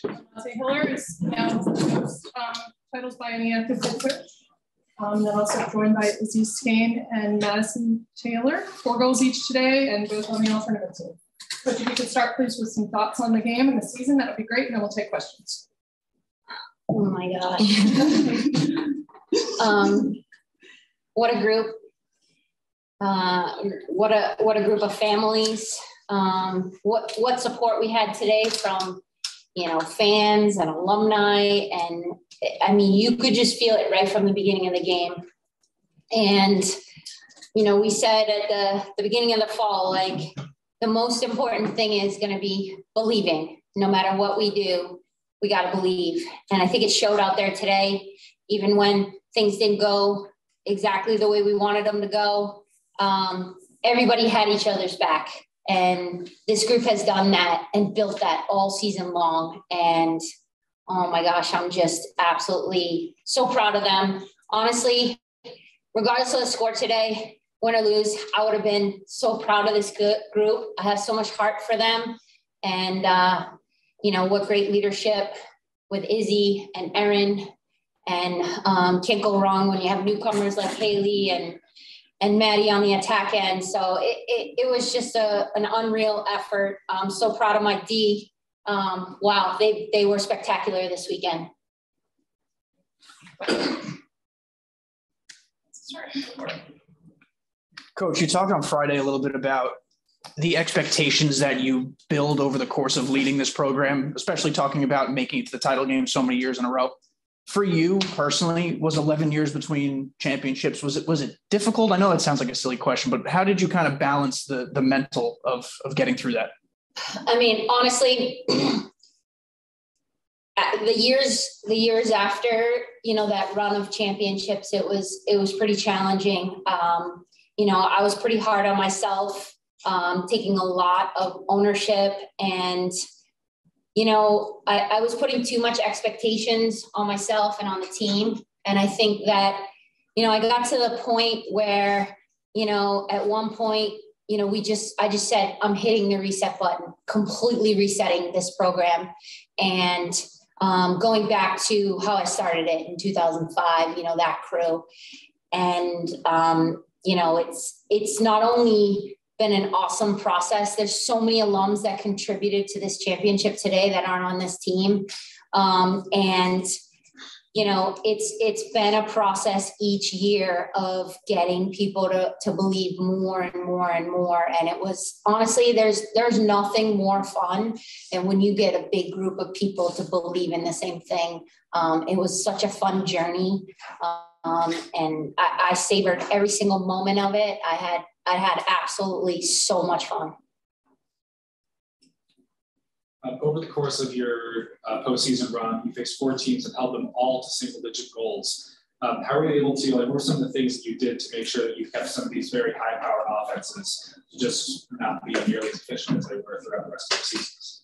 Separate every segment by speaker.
Speaker 1: Amonte-Hiller is now most titles by any active head coach. Then also joined by Izzy, Scane, and Madison Taylor. 4 goals each today, and both on the alternative team. Coach, if you could start, please, with some thoughts on the game and the season, that would be great, and then we'll take questions.
Speaker 2: Oh my gosh. What a group. What a group of families. What support we had today from, fans and alumni. And I mean, you could just feel it right from the beginning of the game. And, we said at the beginning of the fall, like, the most important thing is going to be believing. No matter what we do, we got to believe. And I think it showed out there today, even when things didn't go exactly the way we wanted them to go. Everybody had each other's back. And this group has done that and built that all season long. And oh my gosh, I'm just absolutely so proud of them. Honestly, regardless of the score today, win or lose, I would have been so proud of this group. I have so much heart for them. And, what great leadership with Izzy and Erin. And can't go wrong when you have newcomers like Haley and Maddie on the attack end. So it was just an unreal effort. I'm so proud of my D. Wow, they were spectacular this weekend.
Speaker 3: Coach, you talked on Friday a little bit about the expectations that you build over the course of leading this program, especially talking about making it to the title game so many years in a row. For you personally, was 11 years between championships, was it difficult? I know that sounds like a silly question, but how did you kind of balance the mental of getting through that?
Speaker 2: I mean, honestly, the years after, that run of championships, it was pretty challenging. I was pretty hard on myself, taking a lot of ownership, and I was putting too much expectations on myself and on the team. And I think that, I got to the point where, at one point, I just said, I'm hitting the reset button, completely resetting this program. And going back to how I started it in 2005, that crew. And, it's not only been an awesome process. There's so many alums that contributed to this championship today that aren't on this team. It's been a process each year of getting people to believe more and more and more. And it was honestly, there's nothing more fun than when you get a big group of people to believe in the same thing. It was such a fun journey. And I savored every single moment of it. I had absolutely so much fun.
Speaker 4: Over the course of your postseason run, you faced 4 teams and held them all to single-digit goals. How were you able to, what were some of the things that you did to make sure that you kept some of these very high-powered offenses just not being nearly as efficient as they were throughout the rest of the seasons?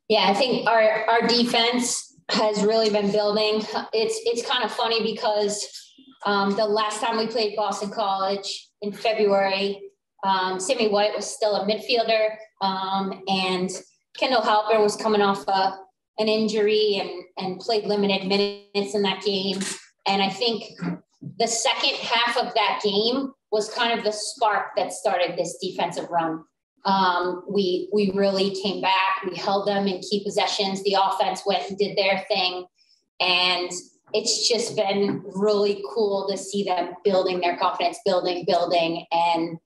Speaker 2: Yeah, I think our defense has really been building. It's kind of funny because the last time we played Boston College in February, Sammy White was still a midfielder, and Kendall Halper was coming off an injury and played limited minutes in that game. And I think the second half of that game was kind of the spark that started this defensive run. We really came back. We held them in key possessions. The offense went and did their thing. And it's just been really cool to see them building their confidence, building. And,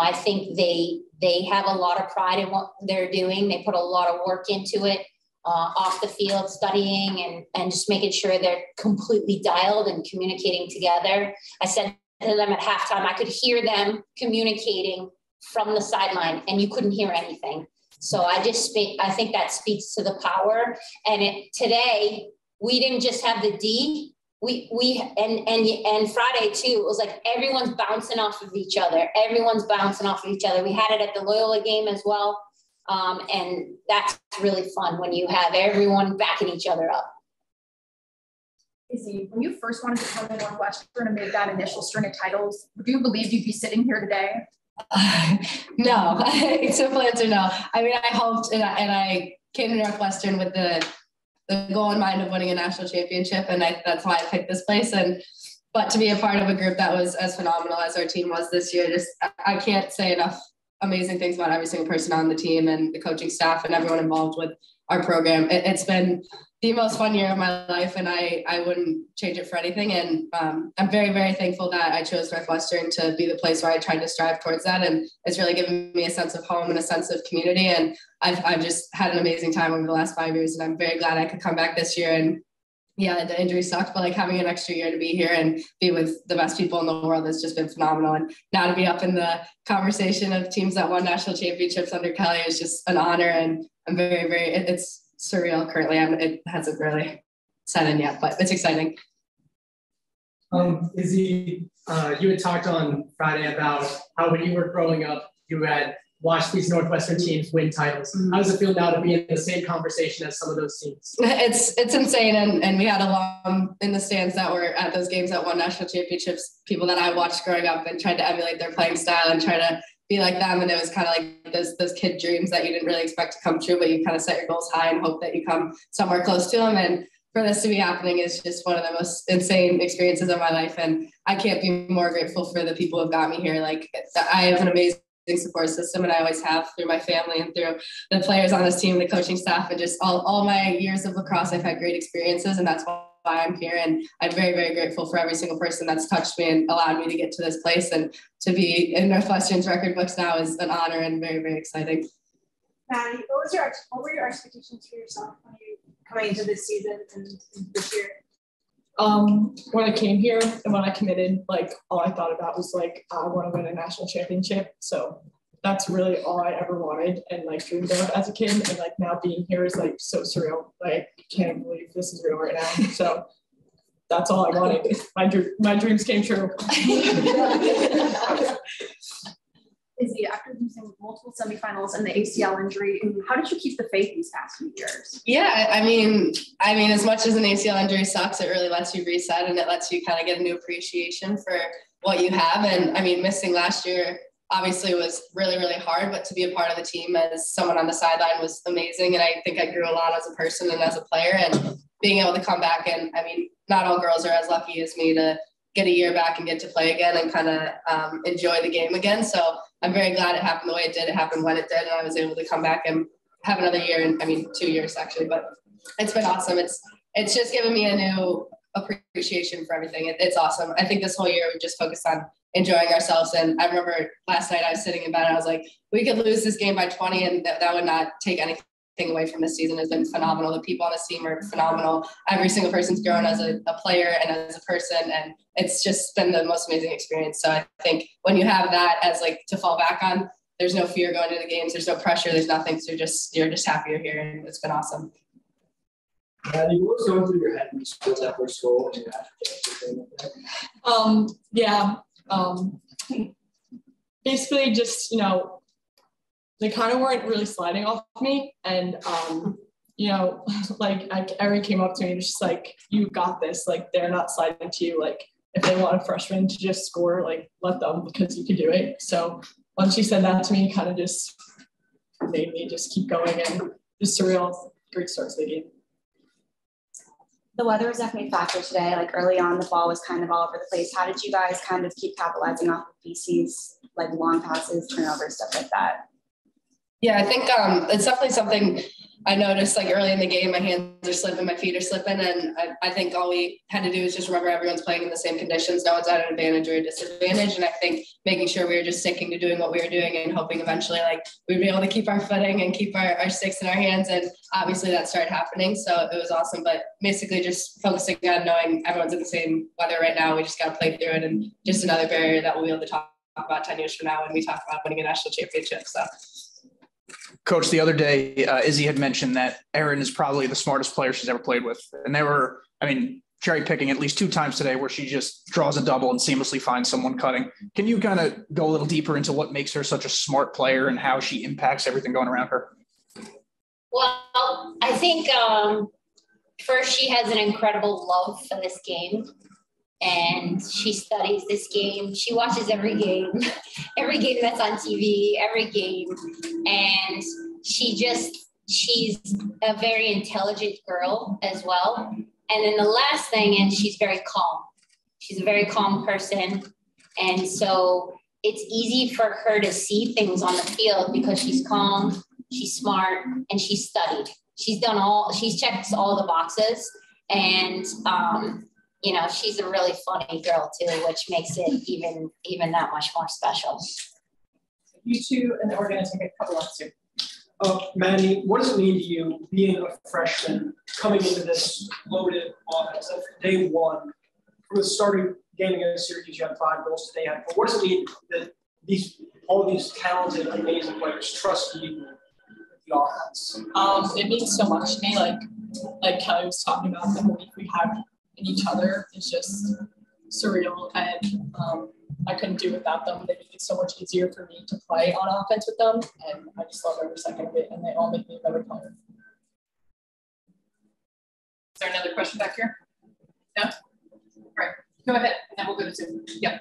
Speaker 2: I think they have a lot of pride in what they're doing. They put a lot of work into it, off the field, studying and just making sure they're completely dialed and communicating together. I said to them at halftime, I could hear them communicating from the sideline and you couldn't hear anything. So I think that speaks to the power. And today we didn't just have the D, and Friday too, it was like everyone's bouncing off of each other. We had it at the Loyola game as well. And that's really fun when you have everyone backing each other up.
Speaker 5: Izzy, when you first wanted to come to Northwestern and make that initial string of titles, do you believe you'd be sitting here today?
Speaker 6: No, simple answer, no. I mean, I hoped and I came to Northwestern with the goal in mind of winning a national championship. And that's why I picked this place. But to be a part of a group that was as phenomenal as our team was this year, I can't say enough amazing things about every single person on the team and the coaching staff and everyone involved with our program. It's been the most fun year of my life, and I wouldn't change it for anything. And I'm very, very thankful that I chose Northwestern to be the place where I tried to strive towards that. And it's really given me a sense of home and a sense of community. And I've just had an amazing time over the last 5 years, and I'm very glad I could come back this year. And yeah, the injury sucked, but like having an extra year to be here and be with the best people in the world has just been phenomenal. And now to be up in the conversation of teams that won national championships under Kelly is just an honor. And I'm very, very, it's surreal currently. It hasn't really set in yet, but it's exciting.
Speaker 7: Izzy, you had talked on Friday about how when you were growing up, you had watched these Northwestern teams win titles. How does it feel now to be in the same conversation as some of those teams?
Speaker 6: It's insane. And we had alum in the stands that were at those games that won national championships, people that I watched growing up and tried to emulate their playing style and try to be like them. And it was kind of like those kid dreams that you didn't really expect to come true, but you kind of set your goals high and hope that you come somewhere close to them. And for this to be happening is just one of the most insane experiences of my life. And I can't be more grateful for the people who have got me here. Like, I have an amazing support system, and I always have through my family and through the players on this team, the coaching staff, and just all my years of lacrosse. I've had great experiences, and that's why I'm here. And I'm very, very grateful for every single person that's touched me and allowed me to get to this place. And to be in Northwestern's record books now is an honor and very, very exciting.
Speaker 8: Maddie, what were your expectations for yourself when you coming into this season and this year?
Speaker 1: When I came here and when I committed, like all I thought about was like, I want to win a national championship. So that's really all I ever wanted and like dreamed of as a kid. And like now being here is like so surreal. Like, I can't believe this is real right now. So that's all I wanted. My dreams came true.
Speaker 5: Izzy, after losing multiple semifinals and the ACL injury, how did you keep the faith these past few years?
Speaker 6: Yeah, I mean, as much as an ACL injury sucks, it really lets you reset and it lets you kind of get a new appreciation for what you have. And I mean, missing last year obviously was really, really hard, but to be a part of the team as someone on the sideline was amazing. And I think I grew a lot as a person and as a player, and being able to come back. And I mean, not all girls are as lucky as me to get a year back and get to play again and kind of enjoy the game again. So I'm very glad it happened the way it did. It happened when it did, and I was able to come back and have another year. And 2 years actually, but it's been awesome. It's just given me a new appreciation for everything. It's awesome. I think this whole year we just focused on enjoying ourselves. And I remember last night I was sitting in bed and I was like, we could lose this game by 20 and that would not take anything away from this season. Has been phenomenal. The people on this team are phenomenal. Every single person's grown as a player and as a person, and it's just been the most amazing experience. So I think when you have that as like to fall back on, there's no fear going to the games. There's no pressure. There's nothing. So you're just happy you're here, and it's been awesome.
Speaker 7: Maddie, what was going through your head when you scored that first goal in your
Speaker 1: Basically just, they kind of weren't really sliding off me. And, like Cary came up to me and was just like, you got this. Like, they're not sliding to you. Like, if they want a freshman to just score, like, let them, because you can do it. So once she said that to me, kind of just made me just keep going, and just surreal, great start to the game.
Speaker 9: The weather was definitely a factor today. Like, early on, the ball was kind of all over the place. How did you guys kind of keep capitalizing off of BC's like long passes, turnovers, stuff like that?
Speaker 6: Yeah, I think it's definitely something I noticed like early in the game. My hands are slipping, my feet are slipping, and I think all we had to do is just remember everyone's playing in the same conditions. No one's at an advantage or a disadvantage, and I think making sure we were just sticking to doing what we were doing and hoping eventually like we'd be able to keep our footing and keep our sticks in our hands, and obviously that started happening. So it was awesome, but basically just focusing on knowing everyone's in the same weather right now. We just got to play through it, and just another barrier that we'll be able to talk about 10 years from now when we talk about winning a national championship. So.
Speaker 3: Coach, the other day, Izzy had mentioned that Erin is probably the smartest player she's ever played with. And they were, cherry picking at least 2 times today where she just draws a double and seamlessly finds someone cutting. Can you kind of go a little deeper into what makes her such a smart player and how she impacts everything going around her?
Speaker 2: Well, I think first she has an incredible love for this game. And she studies this game. She watches every game that's on TV, every game. And she just she's a very intelligent girl as well. And then the last thing is she's very calm. She's a very calm person. And so it's easy for her to see things on the field because she's calm, she's smart, and she's studied. She's checked all the boxes. And, you know, she's a really funny girl too, which makes it even that much more special.
Speaker 1: You two, and then we're going to take a couple of soon.
Speaker 10: Maddie, what does it mean to you being a freshman coming into this loaded offense? Day one, from the starting game against Syracuse, you had 5 goals today. But what does it mean that all these talented, amazing players trust you with the offense?
Speaker 11: It means so much to me. Like Kelly was talking about, the belief we have in each other is just surreal, and I couldn't do without them. They make it so much easier for me to play on offense with them, and I just love every second of it, and they all make me a better player.
Speaker 1: Is there another question back here? No? All right, go ahead, and then we'll go to Zoom. Yeah.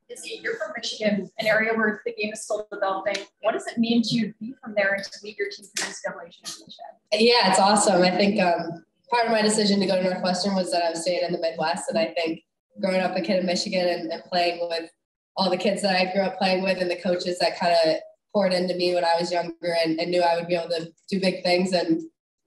Speaker 5: Izzy, you're from Michigan, an area where the game is still developing. What does it mean to you to be from there and to lead your team to the NCAA Championship?
Speaker 6: Yeah, it's awesome. I think part of my decision to go to Northwestern was that I was staying in the Midwest, and I think growing up a kid in Michigan and playing with all the kids that I grew up playing with and the coaches that kind of poured into me when I was younger and knew I would be able to do big things and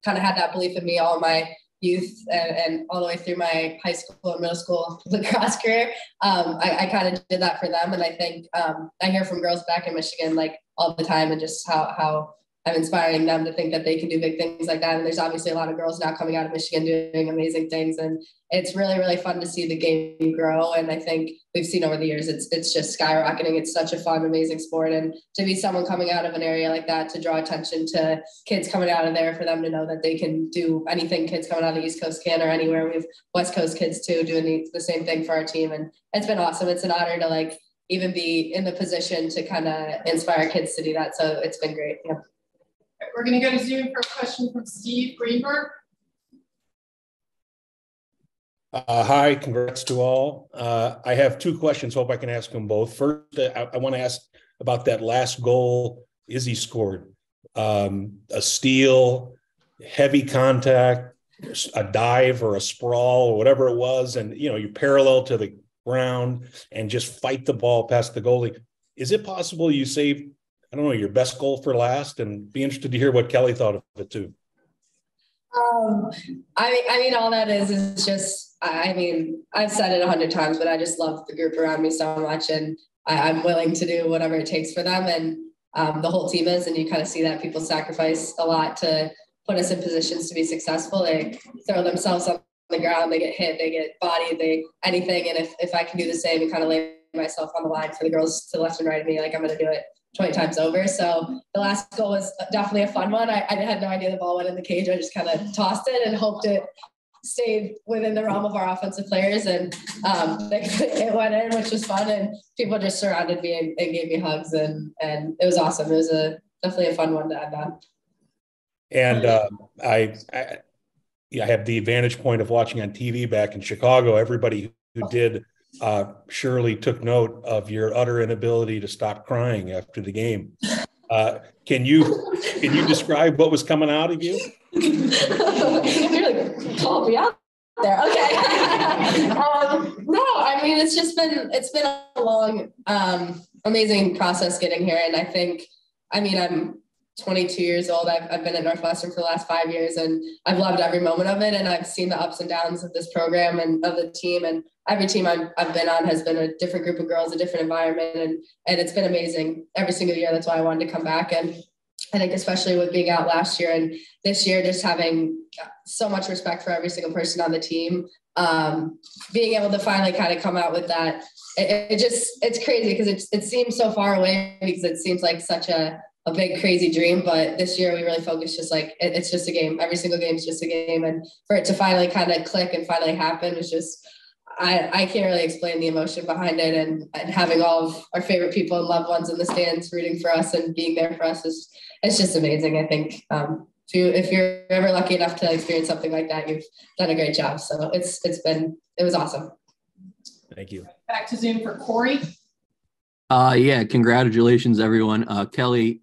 Speaker 6: kind of had that belief in me all my youth and all the way through my high school and middle school lacrosse career. I kind of did that for them. And I think I hear from girls back in Michigan like all the time, and just how I'm inspiring them to think that they can do big things like that. And there's obviously a lot of girls now coming out of Michigan doing amazing things. And it's really, really fun to see the game grow. And I think we've seen over the years, it's just skyrocketing. It's such a fun, amazing sport. And to be someone coming out of an area like that, to draw attention to kids coming out of there, for them to know that they can do anything kids coming out of the East Coast can, or anywhere. We have West Coast kids too, doing the same thing for our team. And it's been awesome. It's an honor to even be in the position to kind of inspire kids to do that. So it's been great. Yeah.
Speaker 1: We're going to go to Zoom for a question from Steve Greenberg.
Speaker 12: Hi, congrats to all. I have 2 questions. Hope I can ask them both. First, I want to ask about that last goal Izzy scored. A steal, heavy contact, a dive or a sprawl or whatever it was. And, you parallel to the ground and just fight the ball past the goalie. Is it possible you saved, I don't know, your best goal for last? And be interested to hear what Kelly thought of it too.
Speaker 6: I mean, all that is just, I've said it 100 times, but I just love the group around me so much, and I'm willing to do whatever it takes for them. And the whole team is, and you kind of see that people sacrifice a lot to put us in positions to be successful. They throw themselves on the ground, they get hit, they get bodied, anything. And if I can do the same and kind of lay myself on the line for the girls to the left and right of me, I'm going to do it 20 times over. So the last goal was definitely a fun one. I had no idea the ball went in the cage. I just kind of tossed it and hoped it stayed within the realm of our offensive players. And it went in, which was fun. And people just surrounded me and gave me hugs. And it was awesome. It was definitely a fun one to end on.
Speaker 12: And I have the advantage point of watching on TV back in Chicago. Everybody who did surely took note of your utter inability to stop crying after the game. Can you describe what was coming out of you?
Speaker 6: You're like, call me out there. Okay. No, it's been a long, amazing process getting here. And I think, I'm 22 years old. I've been at Northwestern for the last 5 years, and I've loved every moment of it. And I've seen the ups and downs of this program and of the team. And every team I've been on has been a different group of girls, a different environment. And it's been amazing every single year. That's why I wanted to come back. And I think especially with being out last year and this year, just having so much respect for every single person on the team, being able to finally kind of come out with that, it's crazy because it seems so far away, because it seems like such a big, crazy dream. But this year we really focused just it's just a game. Every single game is just a game. And for it to finally kind of click and finally happen is just, I can't really explain the emotion behind it. And having all of our favorite people and loved ones in the stands rooting for us and being there for us it's just amazing. I think if you're ever lucky enough to experience something like that, you've done a great job. So it was awesome.
Speaker 12: Thank you.
Speaker 1: Back to Zoom for Corey.
Speaker 13: Yeah, congratulations, everyone. Kelly,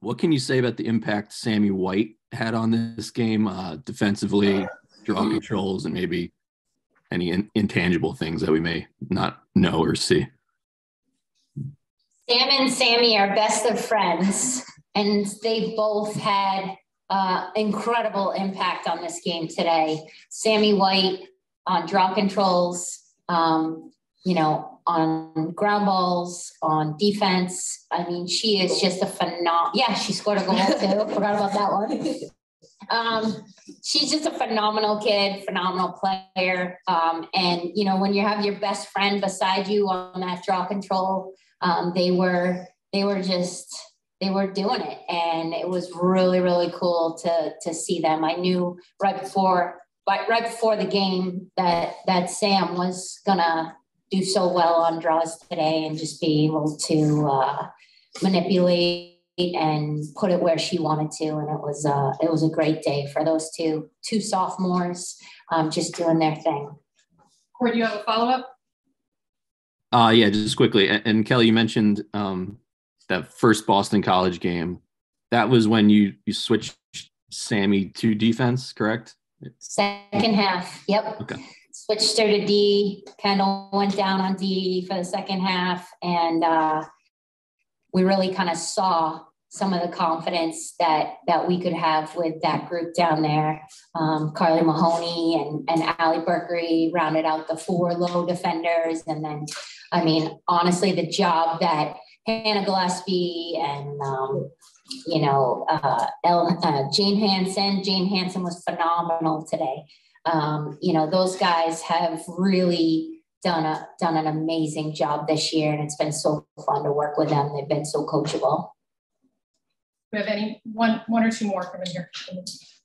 Speaker 13: What can you say about the impact Sammy White had on this game defensively, draw controls, and maybe any intangible things that we may not know or see?
Speaker 2: Sam and Sammy are best of friends, and they both had incredible impact on this game today. Sammy White on draw controls, you know, on ground balls, on defense. I mean, she is just a phenomenal. Yeah, she scored a goal too. Forgot about that one. She's just a phenomenal kid, phenomenal player. And you know, when you have your best friend beside you on that draw control, they were doing it, and it was really, really cool to see them. I knew right before the game that Sam was gonna do so well on draws today and just be able to manipulate and put it where she wanted to. And it was a great day for those two sophomores just doing their thing.
Speaker 1: Corey, do you have a follow-up?
Speaker 13: Yeah, just quickly. And Kelly, you mentioned that first Boston College game. That was when you switched Sammy to defense, correct?
Speaker 2: Second half. Yep. Okay. Switched her to D, Kendall went down on D for the second half. And we really kind of saw some of the confidence that we could have with that group down there. Carly Mahoney and Allie Berkery rounded out the 4 low defenders. And then, I mean, honestly, the job that Hannah Gillespie and, you know, Jane Hansen was phenomenal today. You know, those guys have really done an amazing job this year, and it's been so fun to work with them. They've been so coachable.
Speaker 1: Do we have any one or two more coming here?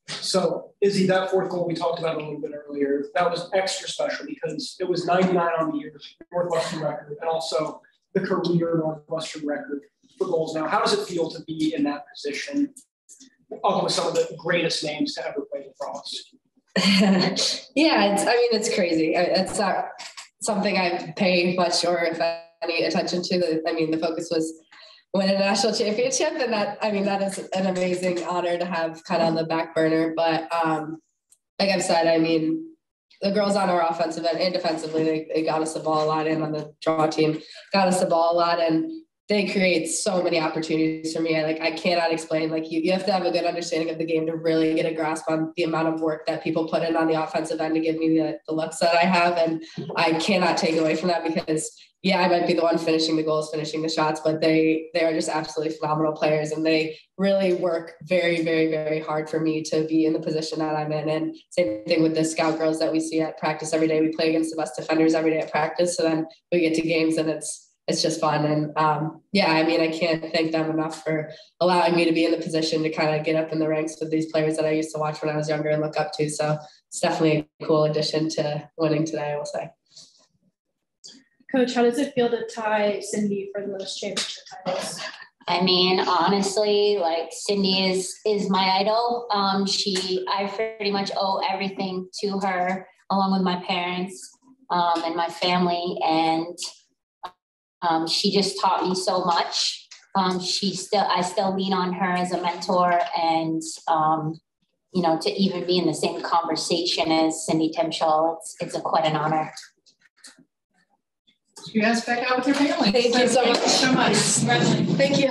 Speaker 10: So, Izzy, that fourth goal we talked about a little bit earlier, that was extra special because it was 99 on the year Northwestern record and also the career Northwestern record for goals. Now, how does it feel to be in that position, along with some of the greatest names to ever play lacrosse?
Speaker 6: Yeah, it's crazy. It's not something I pay much or if any attention to. The focus was win a national championship, and that is an amazing honor to have kind of on the back burner. But like I've said, I mean, the girls on our offensive end and defensively, they got us the ball a lot, and on the draw team got us the ball a lot, and they create so many opportunities for me. I cannot explain. Like you have to have a good understanding of the game to really get a grasp on the amount of work that people put in on the offensive end to give me the looks that I have. And I cannot take away from that because, yeah, I might be the one finishing the goals, finishing the shots, but they are just absolutely phenomenal players. And they really work very, very, very hard for me to be in the position that I'm in. And same thing with the scout girls that we see at practice every day. We play against the best defenders every day at practice. So then we get to games and it's just fun. And I can't thank them enough for allowing me to be in the position to kind of get up in the ranks with these players that I used to watch when I was younger and look up to. So it's definitely a cool addition to winning today, I will say.
Speaker 8: Coach, how does it feel to tie Cindy for the most championship titles?
Speaker 2: I mean, honestly, like Cindy is my idol. I pretty much owe everything to her, along with my parents and my family. And she just taught me so much. I still lean on her as a mentor, and to even be in the same conversation as Cindy Timshall, it's quite an honor.
Speaker 1: You guys back out with your family.
Speaker 6: Thank you so much. Thank you.